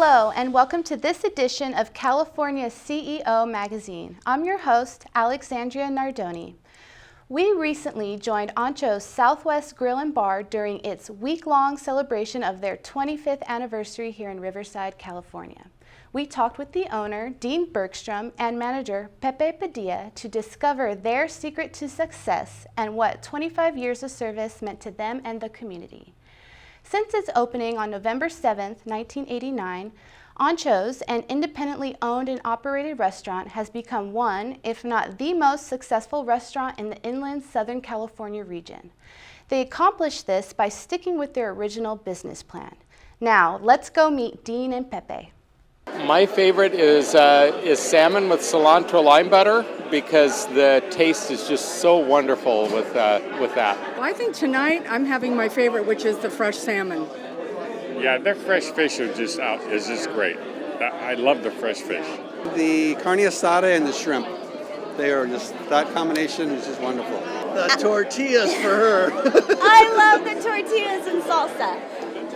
Hello, and welcome to this edition of California's CEO Magazine. I'm your host, Alexandria Nardoni. We recently joined Anchos Southwest Grill and Bar during its week-long celebration of their 25th anniversary here in Riverside, California. We talked with the owner, Dean Bergstrom, and manager, Pepe Padilla, to discover their secret to success and what 25 years of service meant to them and the community. Since its opening on November 7, 1989, Anchos, an independently owned and operated restaurant, has become one, if not the most successful restaurant in the inland Southern California region. They accomplished this by sticking with their original business plan. Now, let's go meet Dean and Pepe. My favorite is salmon with cilantro lime butter because the taste is just so wonderful with that. Well, I think tonight I'm having my favorite, which is the fresh salmon. Yeah, their fresh fish is just great. I love the fresh fish. The carne asada and the shrimp. They are just, that combination is just wonderful. The tortillas for her. I love the tortillas and salsa.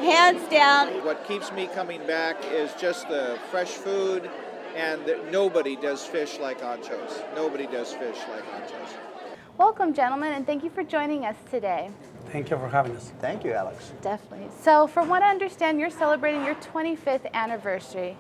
Hands down. What keeps me coming back is just the fresh food, and that nobody does fish like Anchos. Nobody does fish like Anchos. Welcome, gentlemen, and thank you for joining us today. Thank you for having us. Thank you, Alex. Definitely. So, from what I understand, you're celebrating your 25th anniversary.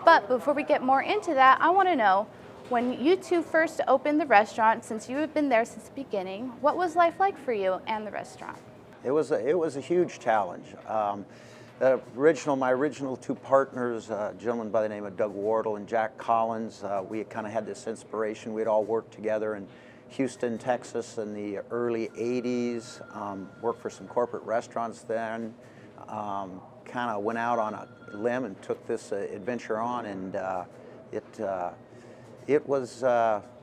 But before we get more into that, I want to know, when you two first opened the restaurant, since you have been there since the beginning, what was life like for you and the restaurant? It was a huge challenge. My original two partners, a gentleman by the name of Doug Wardle and Jack Collins, we kind of had this inspiration. We'd all worked together in Houston, Texas in the early 80s, worked for some corporate restaurants then, kind of went out on a limb and took this adventure on, and it was a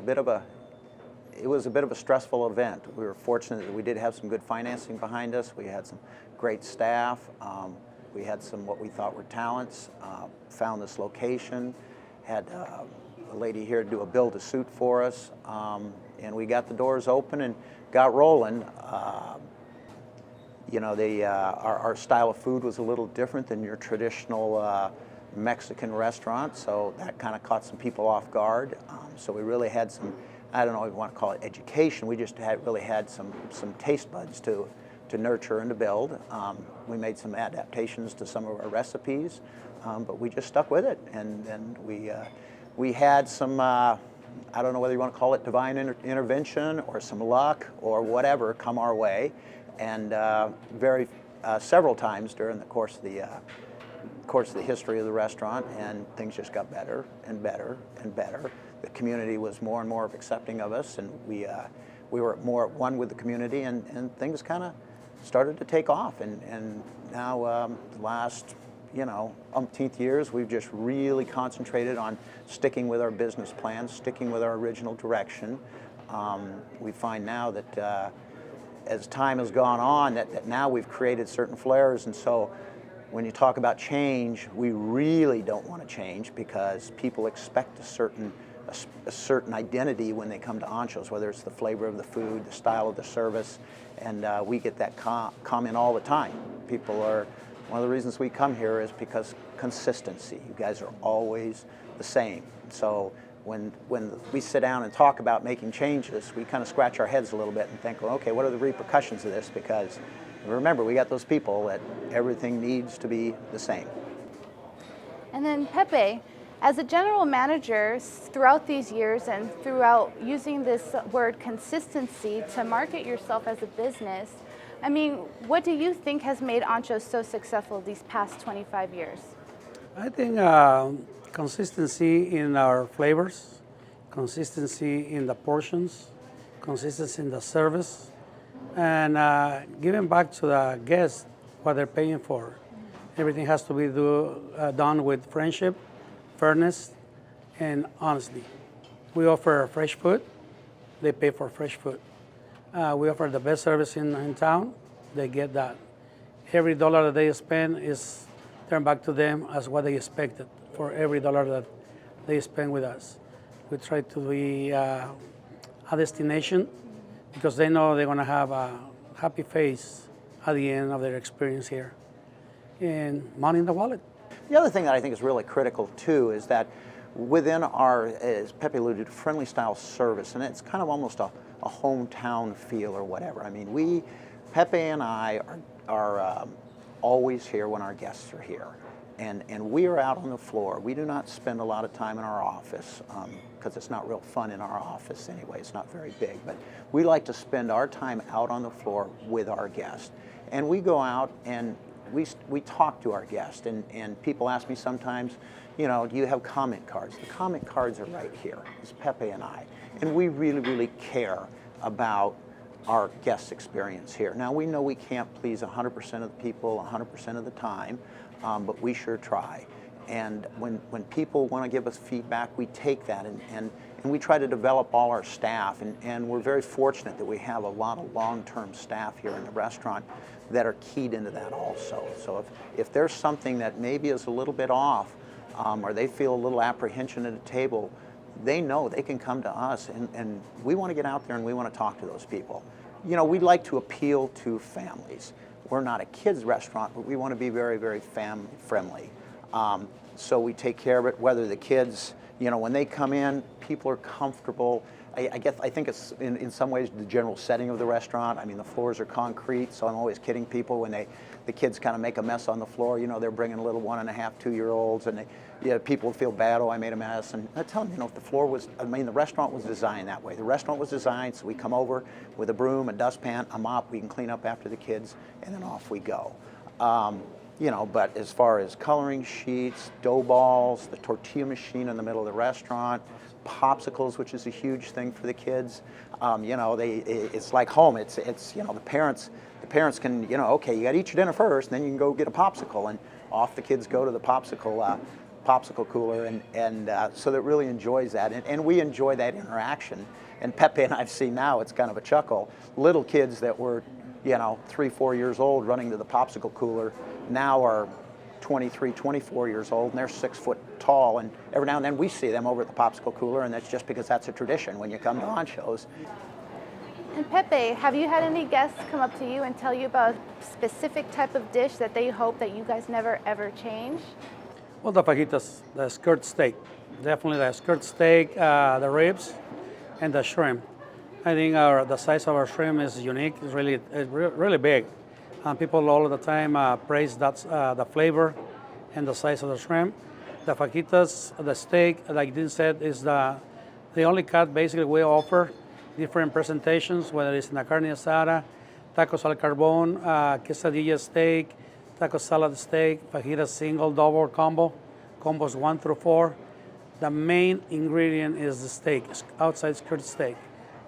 bit of a stressful event. We were fortunate that we did have some good financing behind us. We had some great staff. We had some what we thought were talents. Found this location, had a lady here do a build-a-suit for us, and we got the doors open and got rolling. Our style of food was a little different than your traditional Mexican restaurant, so that kind of caught some people off guard. So we really had some, I don't know if you want to call it education, we just really had some taste buds to nurture and to build. We made some adaptations to some of our recipes, but we just stuck with it, and we had some, I don't know whether you want to call it divine intervention or some luck or whatever come our way, and several times during the course of the history of the restaurant, and things just got better and better and better. The community was more and more accepting of us, and we were more at one with the community, and things kind of started to take off. And now the last umpteenth years, we've just really concentrated on sticking with our business plan, sticking with our original direction. We find now that as time has gone on, that now we've created certain flares, and so when you talk about change, we really don't want to change because people expect a certain identity when they come to Anchos, whether it's the flavor of the food, the style of the service, and we get that comment all the time. One of the reasons we come here is because consistency. You guys are always the same. So when we sit down and talk about making changes, we kind of scratch our heads a little bit and think, well, okay, what are the repercussions of this? Because remember, we got those people that everything needs to be the same. And then Pepe, as a general manager throughout these years and throughout using this word consistency to market yourself as a business, I mean, what do you think has made Anchos so successful these past 25 years? I think consistency in our flavors, consistency in the portions, consistency in the service, and giving back to the guests what they're paying for. Everything has to be done with friendship, fairness, and honesty. We offer fresh food. They pay for fresh food. We offer the best service in town. They get that. Every dollar that they spend is turned back to them as what they expected for every dollar that they spend with us. We try to be a destination because they know they're going to have a happy face at the end of their experience here. And money in the wallet. The other thing that I think is really critical too is that within our, as Pepe alluded to, friendly style service, and it's kind of almost a hometown feel or whatever. I mean, Pepe and I are always here when our guests are here. And we are out on the floor. We do not spend a lot of time in our office because it's not real fun in our office anyway. It's not very big. But we like to spend our time out on the floor with our guests. And we go out and we talk to our guests. And people ask me sometimes, you know, do you have comment cards? The comment cards are right here. It's Pepe and I. And we really, really care about our guest experience here. Now, we know we can't please 100% of the people 100% of the time, but we sure try. And when people want to give us feedback, we take that and we try to develop all our staff. And we're very fortunate that we have a lot of long-term staff here in the restaurant that are keyed into that also. So if there's something that maybe is a little bit off, or they feel a little apprehension at a table, they know they can come to us, and we want to get out there and we want to talk to those people. You know, we'd like to appeal to families. We're not a kids restaurant, but we want to be very, very family friendly. So we take care of it, whether the kids, you know, when they come in, people are comfortable. I think it's in some ways the general setting of the restaurant. I mean, the floors are concrete, so I'm always kidding people when the kids kind of make a mess on the floor. You know, they're bringing little 1.5, 2-year-olds, and people feel bad. Oh, I made a mess, and I tell them, you know, if the floor was, I mean, the restaurant was designed that way. The restaurant was designed so we come over with a broom, a dustpan, a mop. We can clean up after the kids, and then off we go. You know, but as far as coloring sheets, dough balls, the tortilla machine in the middle of the restaurant, popsicles, which is a huge thing for the kids. You know, it's like home. It's you know, the parents can, you know, okay, you got to eat your dinner first, and then you can go get a popsicle, and off the kids go to the popsicle cooler, and so that really enjoys that, and we enjoy that interaction. And Pepe and I've seen now, it's kind of a chuckle. Little kids that were, you know, 3, 4 years old running to the popsicle cooler now are 23, 24 years old, and they're 6 foot tall, and every now and then we see them over at the popsicle cooler, and that's just because that's a tradition when you come to Anchos. And Pepe, have you had any guests come up to you and tell you about a specific type of dish that they hope that you guys never ever change? Well, the fajitas, the skirt steak, definitely the skirt steak, the ribs, and the shrimp. I think the size of our shrimp is unique. It's really big. People all the time praise the flavor and the size of the shrimp. The fajitas, the steak, like Dean said, is the only cut basically we offer. Different presentations, whether it's in a carne asada, tacos al carbon, quesadilla steak, taco salad steak, fajita single, double, combos 1 through 4. The main ingredient is the steak, outside skirt steak.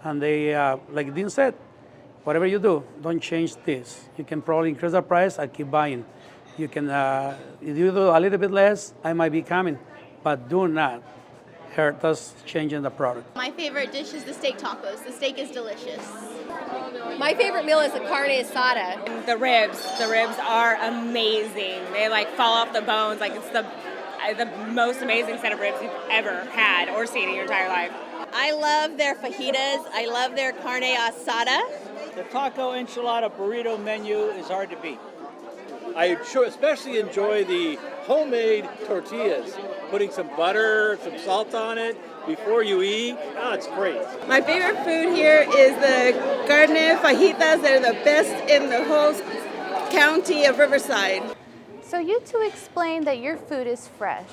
And they, like Dean said, whatever you do, don't change this. You can probably increase the price, I keep buying. You can, if you do a little bit less, I might be coming, but do not hurt us changing the product. My favorite dish is the steak tacos. The steak is delicious. My favorite meal is the carne asada. The ribs are amazing. They like fall off the bones. Like it's the most amazing set of ribs you've ever had or seen in your entire life. I love their fajitas. I love their carne asada. The taco enchilada burrito menu is hard to beat. I especially enjoy the homemade tortillas. Putting some butter, some salt on it before you eat. Oh, it's great. My favorite food here is the carne fajitas. They're the best in the whole county of Riverside. So you two explained that your food is fresh.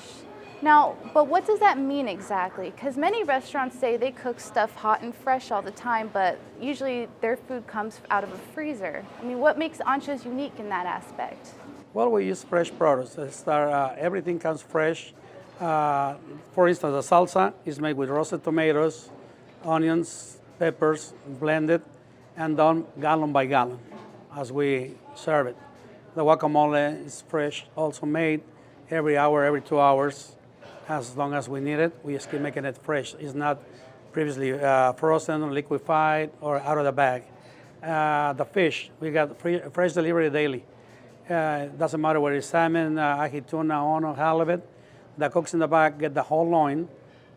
Now, but what does that mean exactly? Because many restaurants say they cook stuff hot and fresh all the time, but usually their food comes out of a freezer. I mean, what makes Anchos unique in that aspect? Well, we use fresh products. Everything comes fresh. For instance, the salsa is made with roasted tomatoes, onions, peppers, blended, and done gallon by gallon as we serve it. The guacamole is fresh, also made every hour, every 2 hours, as long as we need it. We just keep making it fresh. It's not previously frozen or liquefied or out of the bag. The fish, we got fresh delivery daily. Doesn't matter whether it's salmon, ahi tuna, ono, halibut. The cooks in the back get the whole loin.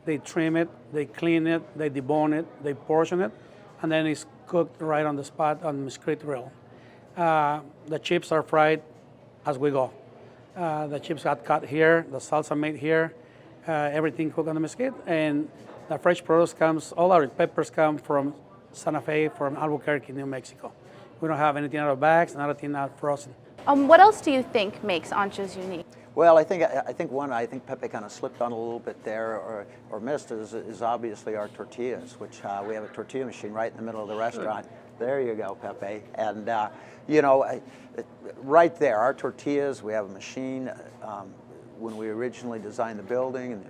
They trim it, they clean it, they debone it, they portion it, and then it's cooked right on the spot on the mesquite grill. The chips are fried as we go. The chips got cut here, the salsa made here, everything cooked on the mesquite, and the fresh produce comes, all our peppers come from Santa Fe, from Albuquerque, New Mexico. We don't have anything out of bags, and anything out frozen. What else do you think makes Anchos unique? Well, I think Pepe kind of slipped on a little bit there, or missed, is obviously our tortillas, which we have a tortilla machine right in the middle of the restaurant. There you go, Pepe. And you know, right there, our tortillas. We have a machine. When we originally designed the building,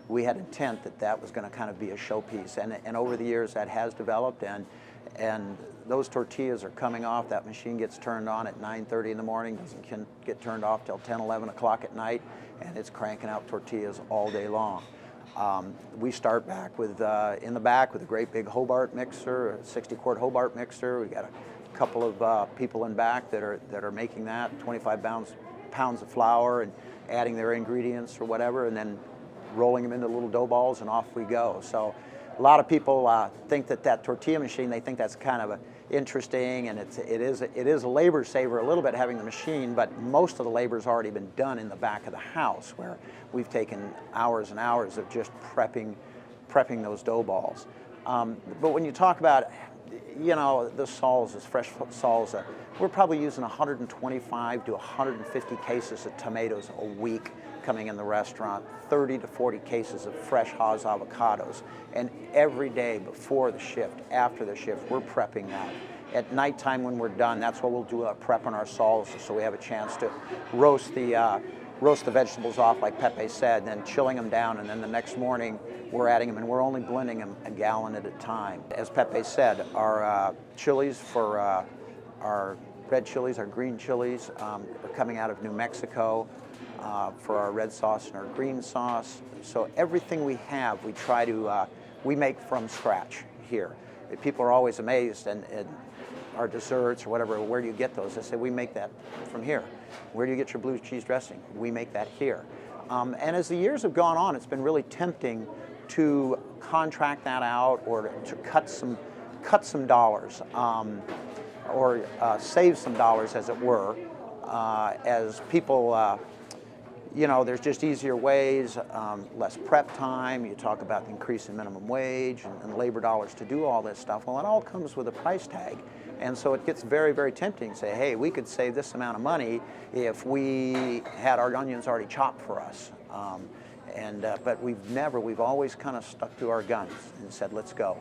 we had intent that was going to kind of be a showpiece, and over the years that has developed, and those tortillas are coming off. That machine gets turned on at 9:30 in the morning, doesn't get turned off till 10, 11 o'clock at night, and it's cranking out tortillas all day long. We start back with in the back with a great big Hobart mixer, a 60-quart Hobart mixer. We got a couple of people in back that are making that, 25 pounds of flour, and adding their ingredients or whatever, and then rolling them into little dough balls, and off we go. So a lot of people think that tortilla machine, they think that's kind of interesting, and it is a labor saver a little bit having the machine, but most of the labor's already been done in the back of the house, where we've taken hours and hours of just prepping those dough balls. But when you talk about, you know, the salsas, fresh salsa, we're probably using 125 to 150 cases of tomatoes a week coming in the restaurant, 30 to 40 cases of fresh Hass avocados. And every day before the shift, after the shift, we're prepping that. At nighttime when we're done, that's what we'll do, a prep on our salsa, so we have a chance to roast the vegetables off, like Pepe said, then chilling them down, and then the next morning we're adding them, and we're only blending them a gallon at a time. As Pepe said, our chilies for our red chilies, our green chilies, are coming out of New Mexico. For our red sauce and our green sauce. So everything we have, we try to, we make from scratch here. People are always amazed, and our desserts or whatever, where do you get those? I say, we make that from here. Where do you get your blue cheese dressing? We make that here. And as the years have gone on, it's been really tempting to contract that out, or to cut some dollars, or save some dollars, as it were, as people, you know, there's just easier ways, less prep time. You talk about the increase in minimum wage and labor dollars to do all this stuff. Well, it all comes with a price tag. And so it gets very, very tempting to say, hey, we could save this amount of money if we had our onions already chopped for us. But we've always kind of stuck to our guns and said, let's go.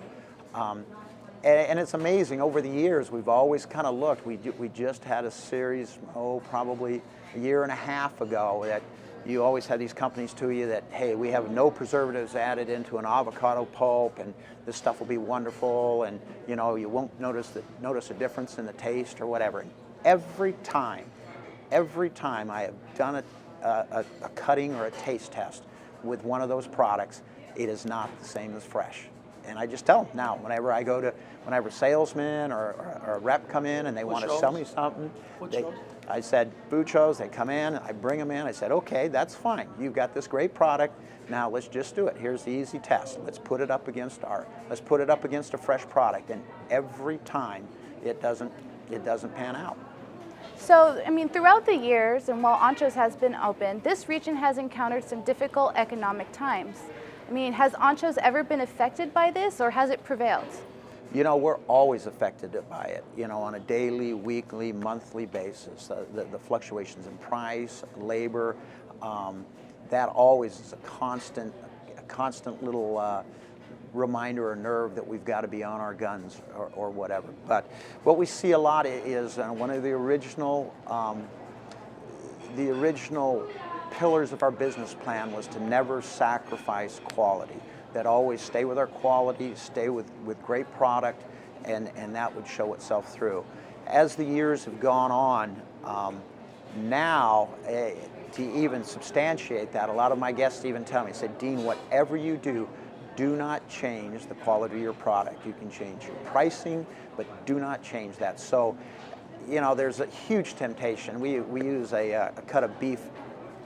And it's amazing, over the years, we've always kind of looked. We just had a series, probably a year and a half ago, that you always had these companies to you that, hey, we have no preservatives added into an avocado pulp, and this stuff will be wonderful, and you know, you won't notice a difference in the taste or whatever. And every time I have done a cutting or a taste test with one of those products, it is not the same as fresh. And I just tell them now, whenever salesmen or a rep come in and they want to sell me something, I said, Buchos, they come in, I bring them in, I said, okay, that's fine. You've got this great product, now let's just do it. Here's the easy test. Let's put it up against a fresh product. And every time it doesn't pan out. So, I mean, throughout the years, and while Anchos has been open, this region has encountered some difficult economic times. I mean, has Anchos ever been affected by this, or has it prevailed? You know, we're always affected by it, you know, on a daily, weekly, monthly basis. The fluctuations in price, labor, that always is a constant little reminder or nerve that we've got to be on our guns or whatever. But what we see a lot is one of the original pillars of our business plan was to never sacrifice quality. That always stay with our quality, stay with great product, and that would show itself through. As the years have gone on, now to even substantiate that, a lot of my guests even tell me, said, Dean, whatever you do not change the quality of your product. You can change your pricing, but do not change that. So, you know, there's a huge temptation. We use a cut of beef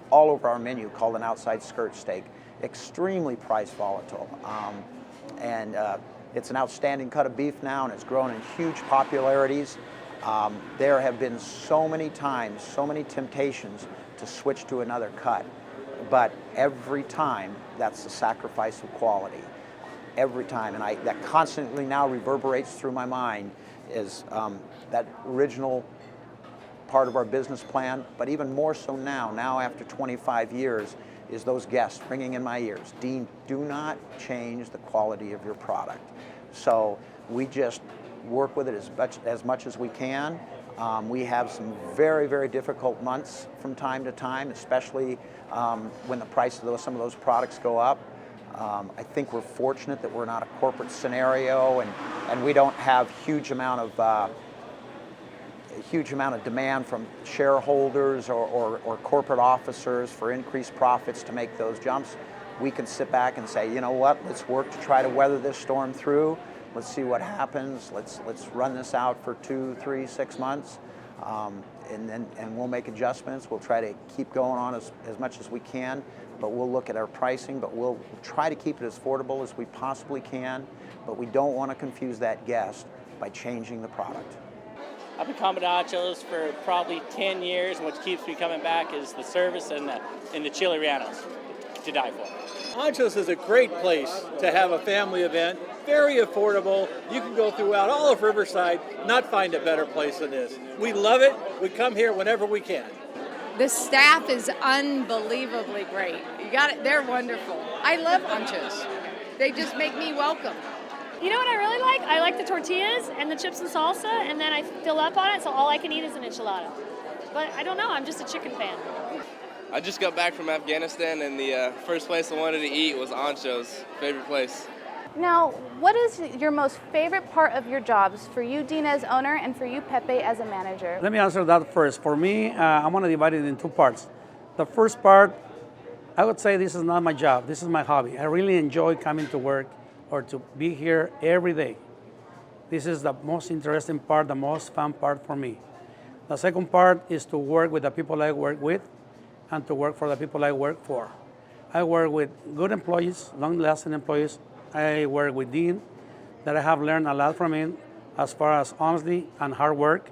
all over our menu called an outside skirt steak. Extremely price volatile, and it's an outstanding cut of beef now, and it's grown in huge popularities. There have been so many times, so many temptations to switch to another cut, but every time that's the sacrifice of quality. Every time, and that constantly now reverberates through my mind is that original part of our business plan, but even more so now after 25 years, is those guests ringing in my ears. Dean, do not change the quality of your product. So we just work with it as much as we can. We have some very, very difficult months from time to time, especially when the price of some of those products go up. I think we're fortunate that we're not a corporate scenario, and we don't have huge amount of demand from shareholders or corporate officers for increased profits to make those jumps. We can sit back and say, you know what, let's work to try to weather this storm through. Let's see what happens. Let's run this out for 2, 3, 6 months, and we'll make adjustments. We'll try to keep going on as much as we can, but we'll look at our pricing, but we'll try to keep it as affordable as we possibly can, but we don't want to confuse that guest by changing the product. I've been coming to Anchos for probably 10 years, and what keeps me coming back is the service and the chili rellenos to die for. Anchos is a great place to have a family event, very affordable. You can go throughout all of Riverside, not find a better place than this. We love it. We come here whenever we can. The staff is unbelievably great. You got it. They're wonderful. I love Anchos. They just make me welcome. You know what I really like? I like the tortillas and the chips and salsa, and then I fill up on it, so all I can eat is an enchilada. But I don't know, I'm just a chicken fan. I just got back from Afghanistan, and the first place I wanted to eat was Anchos, favorite place. Now, what is your most favorite part of your jobs for you, Dean, as owner, and for you, Pepe, as a manager? Let me answer that first. For me, I want to divide it in two parts. The first part, I would say this is not my job. This is my hobby. I really enjoy coming to work or to be here every day. This is the most interesting part, the most fun part for me. The second part is to work with the people I work with and to work for the people I work for. I work with good employees, long-lasting employees. I work with Dean, that I have learned a lot from him as far as honesty and hard work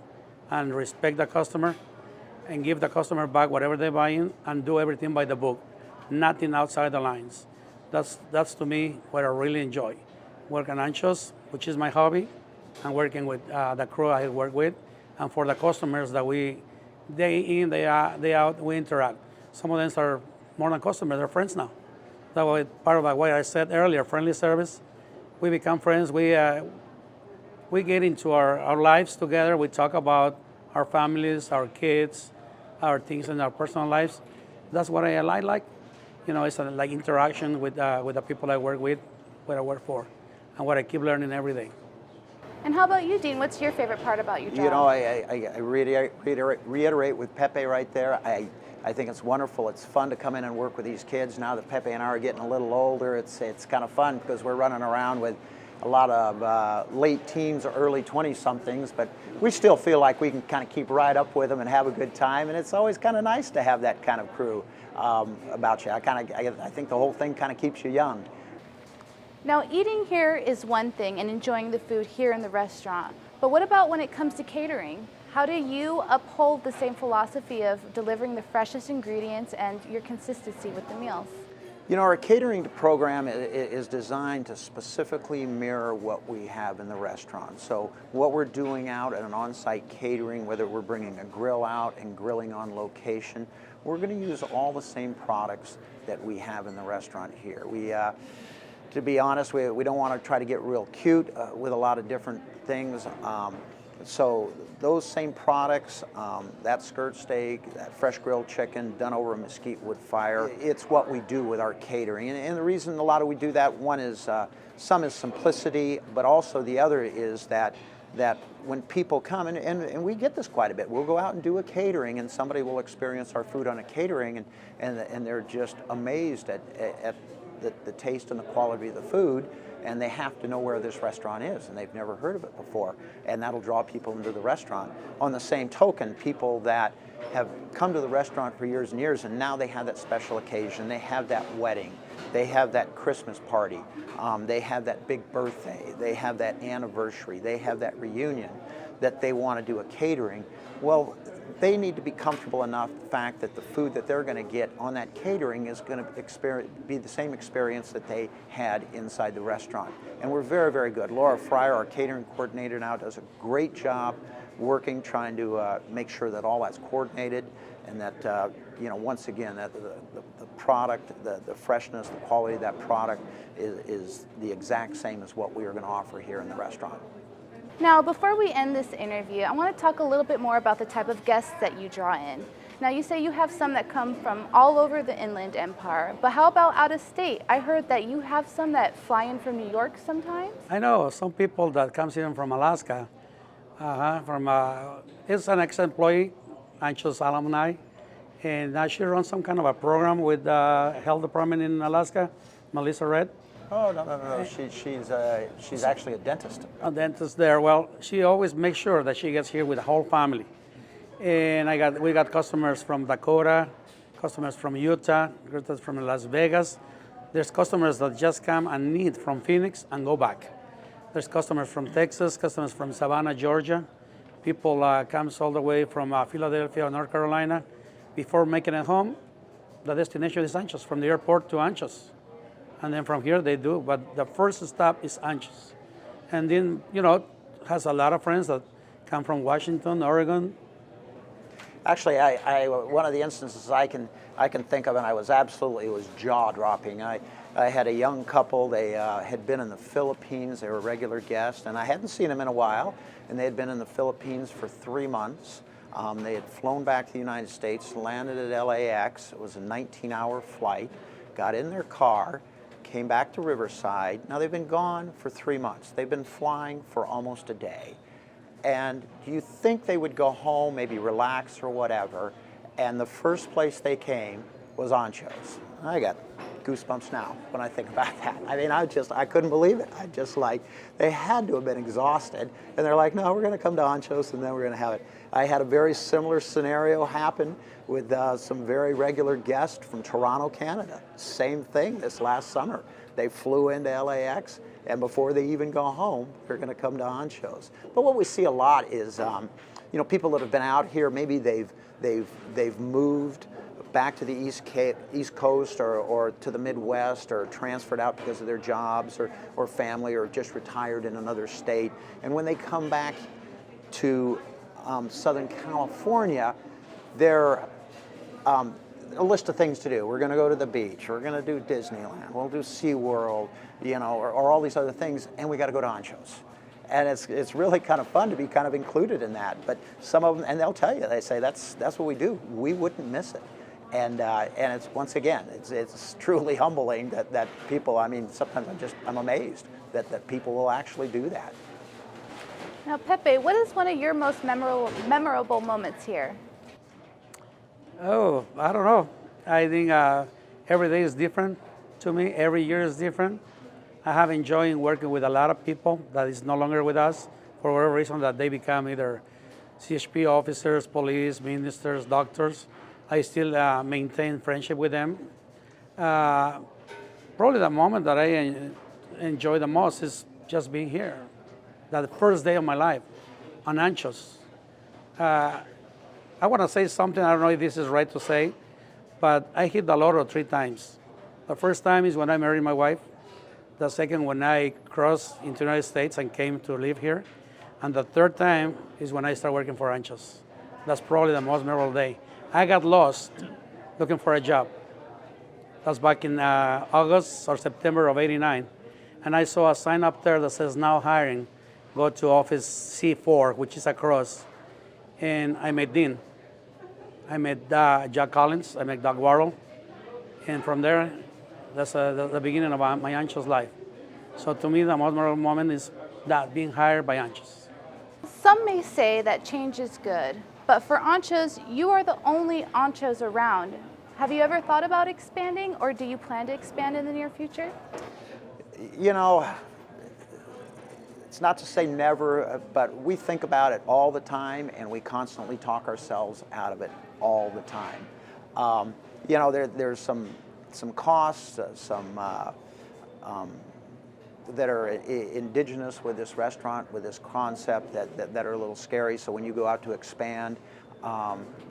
and respect the customer and give the customer back whatever they buy in and do everything by the book, nothing outside the lines. That's to me what I really enjoy. Working on Anchos, which is my hobby, and working with the crew I work with, and for the customers that we, day in, day out, we interact. Some of them are more than customers, they're friends now. That was part of what I said earlier, friendly service. We become friends, we get into our lives together, we talk about our families, our kids, our things in our personal lives. That's what I like. You know, it's like interaction with the people I work with, what I work for, and what I keep learning every day. And how about you, Dean? What's your favorite part about your job? You know, I reiterate with Pepe right there. I think it's wonderful. It's fun to come in and work with these kids. Now that Pepe and I are getting a little older, it's kind of fun because we're running around with a lot of late teens or early 20-somethings, but we still feel like we can kind of keep right up with them and have a good time, and it's always kind of nice to have that kind of crew about you. I think the whole thing kind of keeps you young. Now, eating here is one thing and enjoying the food here in the restaurant, but what about when it comes to catering? How do you uphold the same philosophy of delivering the freshest ingredients and your consistency with the meals? You know, our catering program is designed to specifically mirror what we have in the restaurant. So what we're doing out at an on-site catering, whether we're bringing a grill out and grilling on location, we're going to use all the same products that we have in the restaurant here. To be honest, we don't want to try to get real cute with a lot of different things. So those same products, that skirt steak, that fresh grilled chicken done over a mesquite wood fire, it's what we do with our catering. And the reason a lot of we do that, one is some is simplicity, but also the other is that when people come, and we get this quite a bit, we'll go out and do a catering and somebody will experience our food on a catering and they're just amazed at the taste and the quality of the food, and they have to know where this restaurant is, and they've never heard of it before, and that'll draw people into the restaurant. On the same token, people that have come to the restaurant for years and years, and now they have that special occasion, they have that wedding, they have that Christmas party, they have that big birthday, they have that anniversary, they have that reunion. that they want to do a catering. Well, they need to be comfortable enough the fact that the food that they're going to get on that catering is going to be the same experience that they had inside the restaurant. And we're very, very good. Laura Fryer, our catering coordinator now, does a great job working, trying to make sure that all that's coordinated and that, you know, once again, that the product, the freshness, the quality of that product is the exact same as what we are going to offer here in the restaurant. Now, before we end this interview, I want to talk a little bit more about the type of guests that you draw in. Now, you say you have some that come from all over the Inland Empire, but how about out of state? I heard that you have some that fly in from New York sometimes? I know some people that comes even from Alaska. It's an ex-employee, Anchos alumni, and now she runs some kind of a program with the health department in Alaska, Melissa Red. Oh, no. She's actually a dentist. A dentist there. Well, she always makes sure that she gets here with the whole family. And we got customers from Dakota, customers from Utah, customers from Las Vegas. There's customers that just come and eat from Phoenix and go back. There's customers from Texas, customers from Savannah, Georgia. People comes all the way from Philadelphia, North Carolina. Before making it home, the destination is Anchos, from the airport to Anchos. And then from here they do, but the first stop is Anchos. And then, you know, has a lot of friends that come from Washington, Oregon. Actually, one of the instances I can think of, and it was jaw-dropping. I had a young couple, they had been in the Philippines, they were regular guests, and I hadn't seen them in a while, and they had been in the Philippines for 3 months. They had flown back to the United States, landed at LAX, it was a 19-hour flight, got in their car, came back to Riverside. Now they've been gone for 3 months. They've been flying for almost a day. And do you think they would go home, maybe relax or whatever? And the first place they came was Anchos. I got goosebumps now when I think about that. I mean, I couldn't believe it. They had to have been exhausted. And they're like, no, we're going to come to Anchos and then we're going to have it. I had a very similar scenario happen with some very regular guests from Toronto, Canada. Same thing this last summer. They flew into LAX, and before they even go home, they're going to come to Anchos. But what we see a lot is, you know, people that have been out here, maybe they've moved back to the East Coast or to the Midwest, or transferred out because of their jobs or family, or just retired in another state. And when they come back to Southern California, they're a list of things to do. We're going to go to the beach. We're going to do Disneyland. We'll do SeaWorld, you know, or all these other things, and we got to go to Anchos. And it's really kind of fun to be kind of included in that. But some of them, and they'll tell you, they say that's what we do. We wouldn't miss it. And it's, once again, it's truly humbling that people, I mean, sometimes I'm amazed that people will actually do that. Now, Pepe, what is one of your most memorable moments here? Oh, I don't know. I think every day is different to me. Every year is different. I have enjoyed working with a lot of people that is no longer with us for whatever reason, that they become either CHP officers, police, ministers, doctors. I still maintain friendship with them. Probably the moment that I enjoy the most is just being here. That first day of my life on Anchos. I want to say something, I don't know if this is right to say, but I hit the lotto 3 times. The first time is when I married my wife. The second, when I crossed into the United States and came to live here. And the third time is when I started working for Anchos. That's probably the most memorable day. I got lost looking for a job. That's back in August or September of '89. And I saw a sign up there that says now hiring. Go to office C4, which is across. And I met Dean. I met Jack Collins. I met Doug Warrell. And from there, that's the beginning of my Anchos life. So to me, the most memorable moment is that, being hired by Anchos. Some may say that change is good, but for Anchos, you are the only Anchos around. Have you ever thought about expanding, or do you plan to expand in the near future? You know, it's not to say never, but we think about it all the time, and we constantly talk ourselves out of it all the time. You know, there's some costs, some that are indigenous with this restaurant, with this concept, that are a little scary. So when you go out to expand,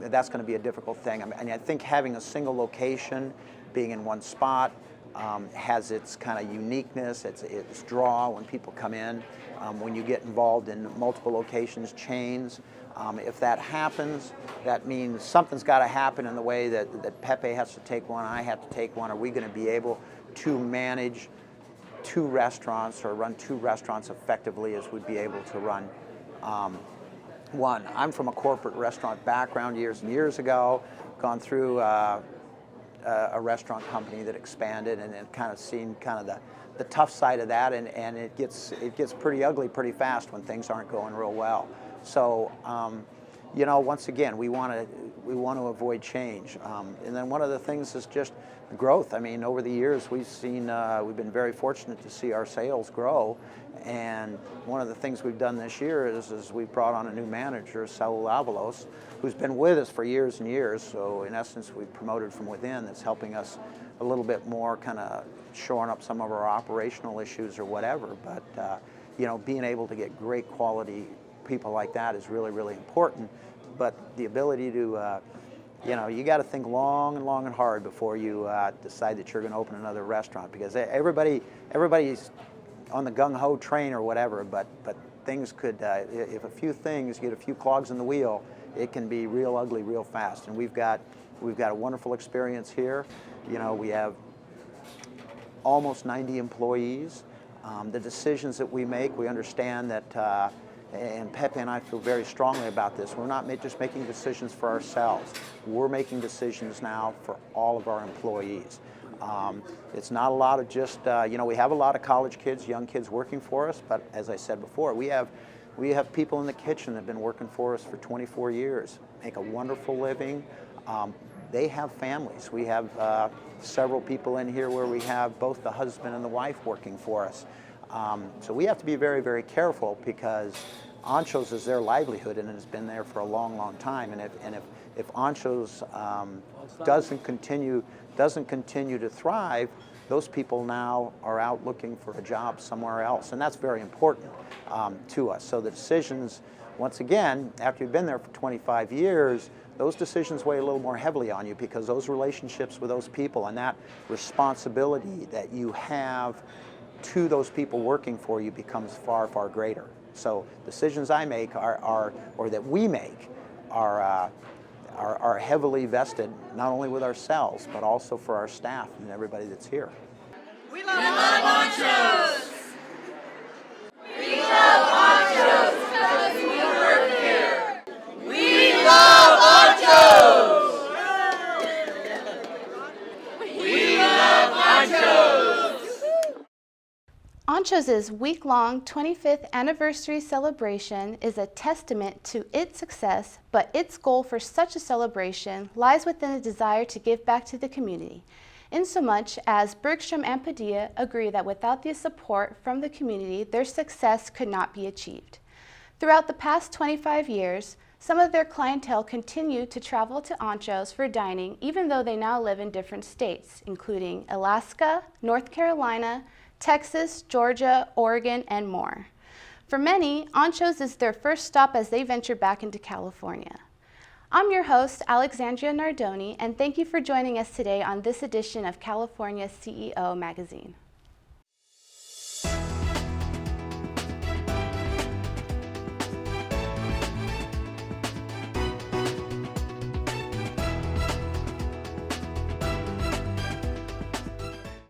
that's going to be a difficult thing. And I think having a single location, being in one spot, has its kind of uniqueness, its draw when people come in. When you get involved in multiple locations, chains, if that happens, that means something's got to happen in the way that Pepe has to take one, I have to take one. Are we going to be able to manage 2 restaurants or run 2 restaurants effectively as we'd be able to run one? I'm from a corporate restaurant background years and years ago, gone through a restaurant company that expanded and kind of seen kind of the tough side of that, and it gets pretty ugly pretty fast when things aren't going real well. So you know, once again, we want to avoid change, and then one of the things is just growth. I mean, over the years we've been very fortunate to see our sales grow, and one of the things we've done this year is we've brought on a new manager, Saul Avalos, who's been with us for years and years. So in essence, we've promoted from within. That's helping us a little bit more, kind of shoring up some of our operational issues or whatever. But you know, being able to get great quality people like that is really, really important. But the ability to you know, you got to think long and hard before you decide that you're going to open another restaurant, because everybody's on the gung-ho train or whatever, but things could, if a few things get a few clogs in the wheel, it can be real ugly real fast. And we've got a wonderful experience here. You know, we have almost 90 employees. The decisions that we make, we understand that, and Pepe and I feel very strongly about this, we're not just making decisions for ourselves. We're making decisions now for all of our employees. It's not a lot of just, you know, we have a lot of college kids, young kids working for us, but as I said before, we have people in the kitchen that have been working for us for 24 years, make a wonderful living. They have families. We have several people in here where we have both the husband and the wife working for us. So we have to be very, very careful, because Anchos is their livelihood and it has been there for a long, long time. And if Anchos doesn't continue to thrive, those people now are out looking for a job somewhere else, and that's very important to us. So the decisions, once again, after you've been there for 25 years, those decisions weigh a little more heavily on you, because those relationships with those people and that responsibility that you have to those people working for you becomes far, far greater. So decisions I make or that we make are heavily vested, not only with ourselves, but also for our staff and everybody that's here. We love Anchos! We love Anchos because we work here! We love Anchos! We love Anchos! Anchos' week-long 25th anniversary celebration is a testament to its success, but its goal for such a celebration lies within a desire to give back to the community, insomuch as Bergstrom and Padilla agree that without the support from the community, their success could not be achieved. Throughout the past 25 years, some of their clientele continue to travel to Anchos for dining, even though they now live in different states, including Alaska, North Carolina, Texas, Georgia, Oregon, and more. For many, Anchos is their first stop as they venture back into California. I'm your host, Alexandria Nardoni, and thank you for joining us today on this edition of California CEO Magazine.